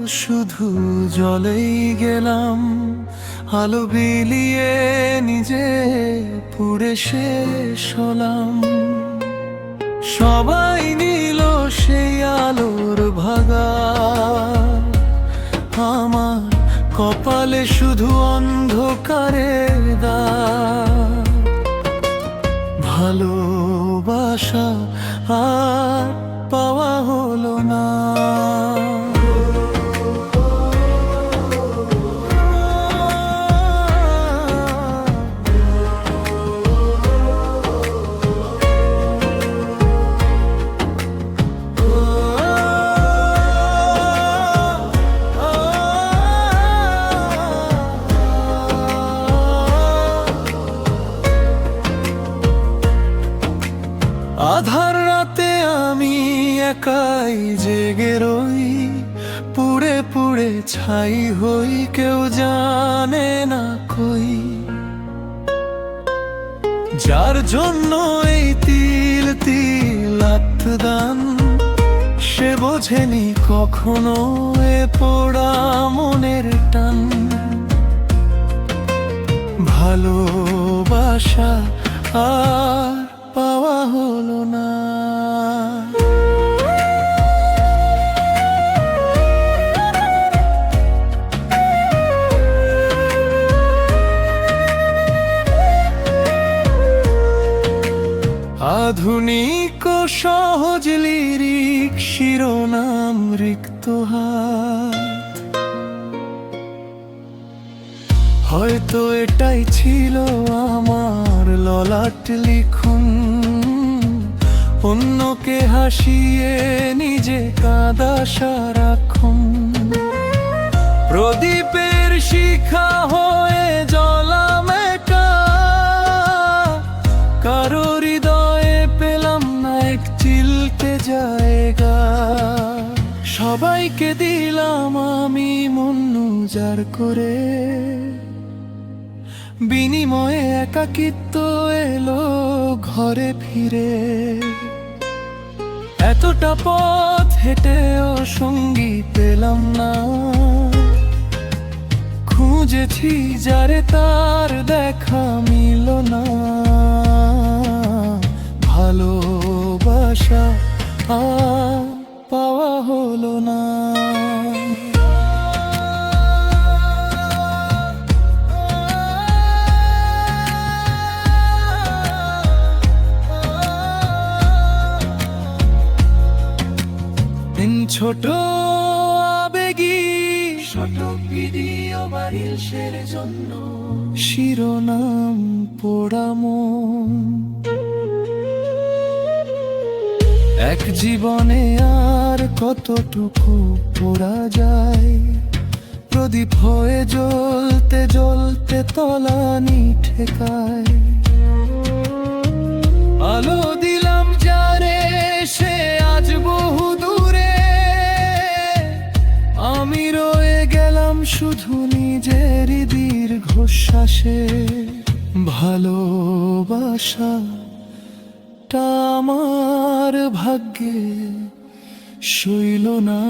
শুধু জলেই গেলাম, আলো বিলিয়ে নিজে পুড়ে শেষ হলাম। সবাই নিল সেই আলোর ভাগা, আমার কপালে শুধু অন্ধকারের দাগ। ভালোবাসা আর পাওয়া হলো না। আধার রাতে আমি একাই জেগে রই, পুড়ে পুড়ে ছাই হই, কেউ জানে না কই। যার জন্য এই তিল তিল আত্মদান, সে বোঝেনি কখনো এ পোড়া মনের টান। ভালোবাসা আর পাওয়া হলো না। আধুনিক ও সহজ লিরিক শিরোনাম রিক্ত হাত, হয়তো এটাই ছিল আমার ললাট লিখন। অন্যকে হাসিয়ে নিজে কাঁদা সারাক্ষণ। প্রদীপের শিখা হয়ে জ্বলাম একা, কারো হৃদয়ে পেলাম না এক চিলতে জায়গা। সবাইকে দিলাম আমি মন উজাড় করে, বিনিময়ে একাকিত্ব এলো ঘরে ফিরে। এতটা পথ হেঁটেও সঙ্গী পেলাম না, খুঁজেছি যারে তার দেখা মিল না। ভালোবাসা আর পাওয়া হলো না। ছোট আবেগী শতক ভিডিও বারিশের জন্য, শিরোনাম পোড়া মন। এক জীবনে আর কতটুকু পোড়া যায়, প্রদীপ হয়ে জ্বলতে জ্বলতে তলানি ঠেকায়। আলো দিলাম যারে সে আজ বহু দূরে, আমি রয়ে গেলাম শুধু নিজেরই দীর্ঘশ্বাসে। ভালোবাসাটা আমার ভাগ্যে সইল না।